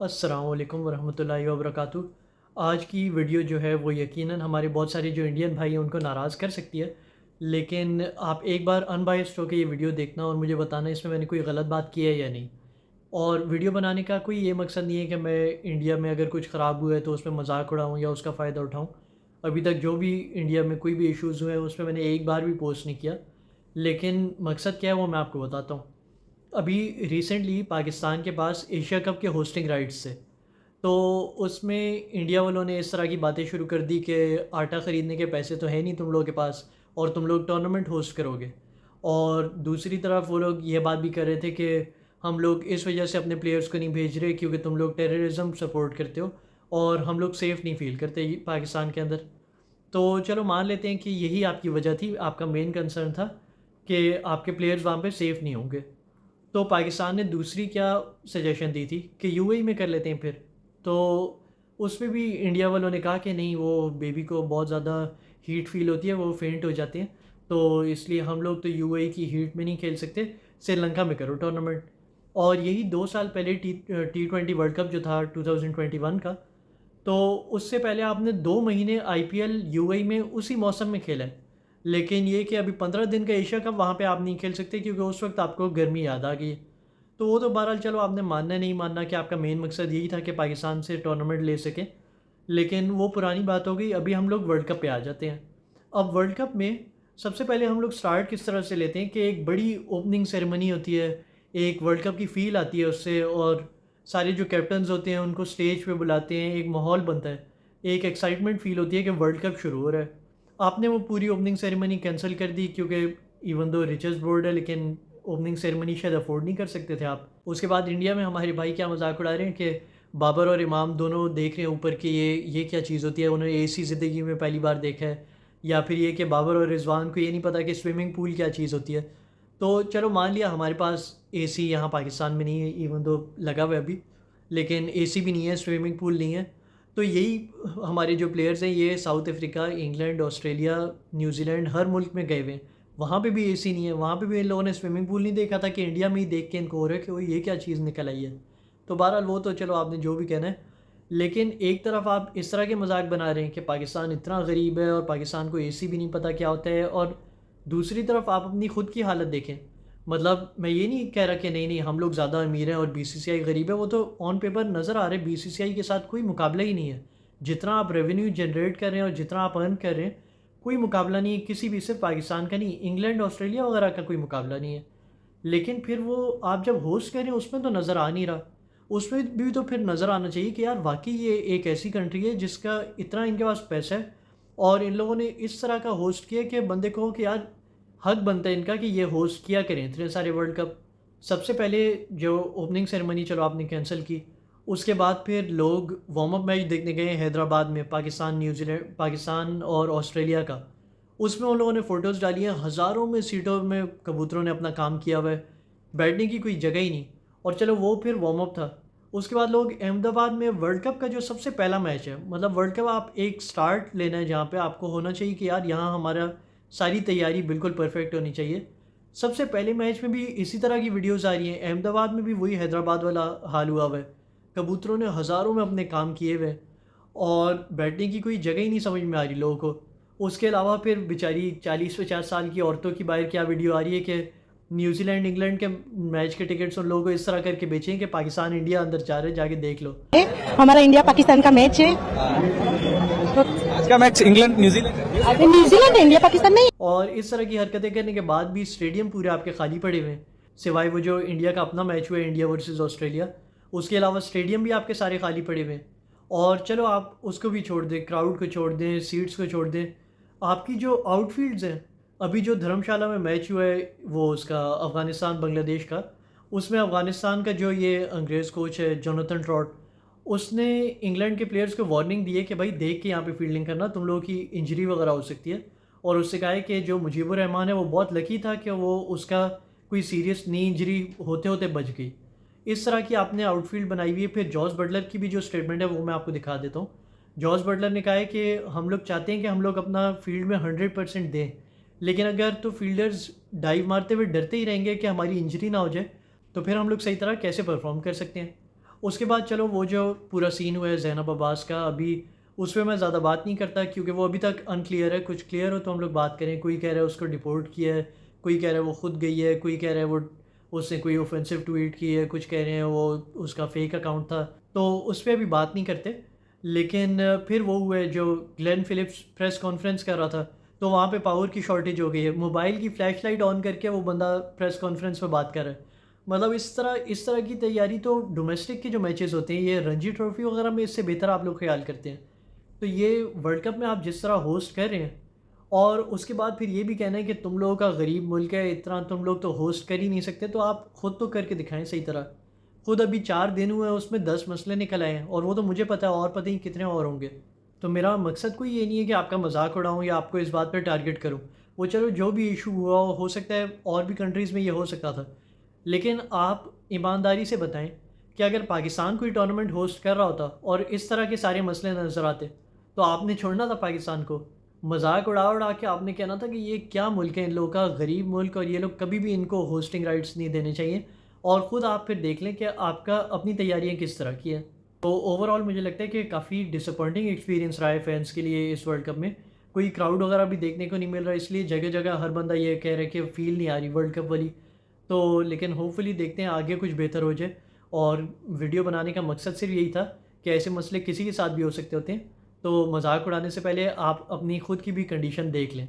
अस्सलाम वालेकुम वरहमतुल्लाहि वबरकातुहू। आज की वीडियो जो है वो यकीनन हमारे बहुत सारे जो इंडियन भाई हैं उनको नाराज़ कर सकती है। लेकिन आप एक बार अनबायस्ड होकर ये वीडियो देखना और मुझे बताना इसमें मैंने कोई गलत बात की है या नहीं। और वीडियो बनाने का कोई ये मकसद नहीं है कि मैं इंडिया में अगर कुछ ख़राब हुआ है तो उसमें मजाक उड़ाऊँ या उसका फ़ायदा उठाऊँ। अभी तक जो भी इंडिया में कोई भी इश्यूज़ हुए हैं उसमें मैंने एक बार भी पोस्ट नहीं किया। लेकिन मकसद क्या है वो मैं आपको बताता हूँ। अभी रिसेंटली पाकिस्तान के पास एशिया कप के होस्टिंग राइट्स थे। तो उसमें इंडिया वालों ने इस तरह की बातें शुरू कर दी कि आटा ख़रीदने के पैसे तो है नहीं तुम लोगों के पास और तुम लोग टूर्नामेंट होस्ट करोगे। और दूसरी तरफ वो लोग ये बात भी कर रहे थे कि हम लोग इस वजह से अपने प्लेयर्स को नहीं भेज रहे क्योंकि तुम लोग टेररिज्म सपोर्ट करते हो और हम लोग सेफ़ नहीं फ़ील करते पाकिस्तान के अंदर। तो चलो मान लेते हैं कि यही आपकी वजह थी, आपका मेन कंसर्न था कि आपके प्लेयर्स वहाँ पे सेफ़ नहीं होंगे। तो पाकिस्तान ने दूसरी क्या सजेशन दी थी कि यूएई में कर लेते हैं फिर। तो उसमें भी इंडिया वालों ने कहा कि नहीं, वो बेबी को बहुत ज़्यादा हीट फ़ील होती है, वो फेंट हो जाते हैं, तो इसलिए हम लोग तो यूएई की हीट में नहीं खेल सकते, श्रीलंका में करो टूर्नामेंट। और यही 2 साल पहले टी20 वर्ल्ड कप जो था 2021 का, तो उससे पहले आपने 2 महीने आईपीएल यूएई में उसी मौसम में खेला है। लेकिन ये कि अभी 15 दिन का एशिया कप वहाँ पे आप नहीं खेल सकते क्योंकि उस वक्त आपको गर्मी याद आ गई। तो वो तो बहरहाल चलो, आपने मानना नहीं मानना कि आपका मेन मकसद यही था कि पाकिस्तान से टूर्नामेंट ले सकें। लेकिन वो पुरानी बात हो गई, अभी हम लोग वर्ल्ड कप पे आ जाते हैं। अब वर्ल्ड कप में सबसे पहले हम लोग स्टार्ट किस तरह से लेते हैं कि एक बड़ी ओपनिंग सेरेमनी होती है, एक वर्ल्ड कप की फ़ील आती है उससे, और सारे जो कैप्टन्स होते हैं उनको स्टेज पे बुलाते हैं, एक माहौल बनता है, एक एक्साइटमेंट फ़ील होती है कि वर्ल्ड कप शुरू हो रहा है। आपने वो पूरी ओपनिंग सेरेमनी कैंसिल कर दी क्योंकि इवन दो रिचेस्ट बोर्ड है, लेकिन ओपनिंग सेरेमनी शायद अफोर्ड नहीं कर सकते थे आप। उसके बाद इंडिया में हमारे भाई क्या मजाक उड़ा रहे हैं कि बाबर और इमाम दोनों देख रहे हैं ऊपर कि ये क्या चीज़ होती है, उन्होंने एसी ज़िंदगी में पहली बार देखा है। या फिर ये कि बाबर और रिजवान को ये नहीं पता कि स्विमिंग पूल क्या चीज़ होती है। तो चलो मान लिया हमारे पास एसी यहाँ पाकिस्तान में नहीं है, इवन दो लगा हुआ है अभी, लेकिन एसी भी नहीं है, स्विमिंग पूल नहीं है। तो यही हमारे जो प्लेयर्स हैं ये South Africa, England, Australia, New Zealand, हर मुल्क में गए हुए हैं। वहाँ पे भी एसी नहीं है, वहाँ पे भी इन लोगों ने स्विमिंग पूल नहीं देखा था कि इंडिया में ही देख के इनको हो रहा है कि वो ये क्या चीज़ निकल आई है। तो बहरहाल वो तो चलो आपने जो भी कहना है। लेकिन एक तरफ आप इस तरह के मजाक बना रहे हैं कि पाकिस्तान इतना गरीब है और पाकिस्तान को एसी भी नहीं पता क्या होता है, और दूसरी तरफ आप अपनी ख़ुद की हालत देखें। मतलब मैं ये नहीं कह रहा कि नहीं नहीं हम लोग ज़्यादा अमीर हैं और बीसीसीआई गरीब है, वो तो ऑन पेपर नज़र आ रहे हैं, बीसीसीआई के साथ कोई मुकाबला ही नहीं है। जितना आप रेवेन्यू जनरेट कर रहे हैं और जितना आप अर्न कर रहे हैं, कोई मुकाबला नहीं है किसी भी, सिर्फ पाकिस्तान का नहीं, इंग्लैंड, ऑस्ट्रेलिया वगैरह का कोई मुकाबला नहीं है। लेकिन फिर वो आप जब होस्ट करें उसमें तो नज़र आ नहीं रहा। उसमें भी तो फिर नज़र आना चाहिए कि यार वाकई ये एक ऐसी कंट्री है जिसका इतना इनके पास पैसा है और इन लोगों ने इस तरह का होस्ट किया कि बंदे को कि यार हक बनता है इनका कि ये होस्ट किया करें इतने सारे वर्ल्ड कप। सबसे पहले जो ओपनिंग सेरेमनी चलो आपने कैंसिल की, उसके बाद फिर लोग वार्म अप मैच देखने गए हैदराबाद में, पाकिस्तान न्यूजीलैंड, पाकिस्तान और ऑस्ट्रेलिया का। उसमें उन लोगों ने फ़ोटोज़ डाली हैं, हज़ारों में सीटों में कबूतरों ने अपना काम किया हुआ है, बैठने की कोई जगह ही नहीं। और चलो वो फिर वार्म अप था। उसके बाद लोग अहमदाबाद में वर्ल्ड कप का जो सबसे पहला मैच है, मतलब वर्ल्ड कप आप एक स्टार्ट लेना है जहाँ पे आपको होना चाहिए कि यार यहाँ हमारा सारी तैयारी बिल्कुल परफेक्ट होनी चाहिए। सबसे पहले मैच में भी इसी तरह की वीडियोज़ आ रही हैं, अहमदाबाद में भी वही हैदराबाद वाला हाल हुआ हुआ है। कबूतरों ने हज़ारों में अपने काम किए हुए हैं और बैठने की कोई जगह ही नहीं समझ में आ रही लोगों को। उसके अलावा फिर बेचारी 40-50 साल की औरतों की बाहर क्या वीडियो आ रही है कि न्यूजीलैंड इंग्लैंड के मैच के टिकट्स उन लोगों को इस तरह करके बेचें कि पाकिस्तान इंडिया अंदर जा रहे, जाके देख लो। हमारा इंडिया पाकिस्तान का मैच है, तो आज का मैच इंग्लैंड न्यूजीलैंड अभी न्यूजीलैंड है, इंडिया पाकिस्तान नहीं। और इस तरह की हरकतें करने के बाद भी स्टेडियम पूरे आपके खाली पड़े हुए हैं, सिवाय वो जो इंडिया का अपना मैच हुआ है, इंडिया वर्सेस ऑस्ट्रेलिया। उसके अलावा स्टेडियम भी आपके सारे खाली पड़े हुए हैं। और चलो आप उसको भी छोड़ दें, क्राउड को छोड़ दें, सीट्स को छोड़ दें, आपकी जो आउटफील्ड्स हैं, अभी जो धर्मशाला में मैच हुआ है वो उसका अफ़गानिस्तान बांग्लादेश का, उसमें अफ़गानिस्तान का जो ये अंग्रेज़ कोच है जोनाथन ट्रॉट, उसने इंग्लैंड के प्लेयर्स को वार्निंग दी है कि भाई देख के यहाँ पे फील्डिंग करना, तुम लोगों की इंजरी वगैरह हो सकती है। और उससे कहा है कि जो मुजीबुर रहमान है वो बहुत लकी था कि वो उसका कोई सीरियस नी इंजरी होते होते बच गई। इस तरह की आपने आउटफील्ड बनाई हुई है। फिर जॉस बटलर की भी जो स्टेटमेंट है वो मैं आपको दिखा देता हूँ। जॉस बटलर ने कहा है कि हम लोग चाहते हैं कि हम लोग अपना फील्ड में 100% दें, लेकिन अगर तो फील्डर्स डाइव मारते हुए डरते ही रहेंगे कि हमारी इंजरी ना हो जाए, तो फिर हम लोग सही तरह कैसे परफॉर्म कर सकते हैं। उसके बाद चलो वो जो पूरा सीन हुआ है ज़ैनब अब्बास का, अभी उस पर मैं ज़्यादा बात नहीं करता क्योंकि वो अभी तक अनक्लियर है। कुछ क्लियर हो तो हम लोग बात करें। कोई कह रहा है उसको डिपोर्ट किया है, कोई कह रहा है वो ख़ुद गई है, कोई कह रहा है वो उसने कोई ऑफेंसिव ट्वीट की है, कुछ कह रहे हैं वो उसका फ़ेक अकाउंट था। तो उस पर अभी बात नहीं करते। लेकिन फिर वो हुआ है जो ग्लेन फ़िलिप्स प्रेस कॉन्फ्रेंस कर रहा था, तो वहाँ पे पावर की शॉर्टेज हो गई है। मोबाइल की फ़्लैश लाइट ऑन करके वो बंदा प्रेस कॉन्फ्रेंस में बात कर रहा है। मतलब इस तरह की तैयारी तो डोमेस्टिक के जो मैचेस होते हैं, ये रणजी ट्रॉफ़ी वगैरह में इससे बेहतर आप लोग ख्याल करते हैं। तो ये वर्ल्ड कप में आप जिस तरह होस्ट कर रहे हैं और उसके बाद फिर ये भी कहना है कि तुम लोगों का गरीब मुल्क है, इतना तुम लोग तो होस्ट कर ही नहीं सकते, तो आप ख़ुद तो करके दिखाएं सही तरह। खुद अभी 4 दिन हुए हैं, उसमें 10 मसले निकल आए हैं और वो तो मुझे पता है, और पता नहीं कितने और होंगे। तो मेरा मकसद कोई ये नहीं है कि आपका मजाक उड़ाऊँ या आपको इस बात पर टारगेट करूँ। वो चलो जो भी इशू हुआ हो सकता है और भी कंट्रीज़ में ये हो सकता था। लेकिन आप ईमानदारी से बताएं कि अगर पाकिस्तान कोई टूर्नामेंट होस्ट कर रहा होता और इस तरह के सारे मसले नज़र आते, तो आपने छोड़ना था पाकिस्तान को? मजाक उड़ा उड़ा के आपने कहना था कि ये क्या मुल्क है इन लोगों का, गरीब मुल्क, और ये लोग कभी भी इनको होस्टिंग राइट्स नहीं देने चाहिए। और ख़ुद आप फिर देख लें कि आपका अपनी तैयारियाँ किस तरह की है। तो ओवरऑल मुझे लगता है कि काफ़ी डिसअपॉइंटिंग एक्सपीरियंस रहा है फैंस के लिए इस वर्ल्ड कप में। कोई क्राउड वगैरह भी देखने को नहीं मिल रहा, इसलिए जगह जगह हर बंदा ये कह रहा है कि फ़ील नहीं आ रही वर्ल्ड कप वाली। तो लेकिन होपफुली देखते हैं आगे कुछ बेहतर हो जाए। और वीडियो बनाने का मकसद सिर्फ यही था कि ऐसे मसले किसी के साथ भी हो सकते होते हैं, तो मजाक उड़ाने से पहले आप अपनी ख़ुद की भी कंडीशन देख लें।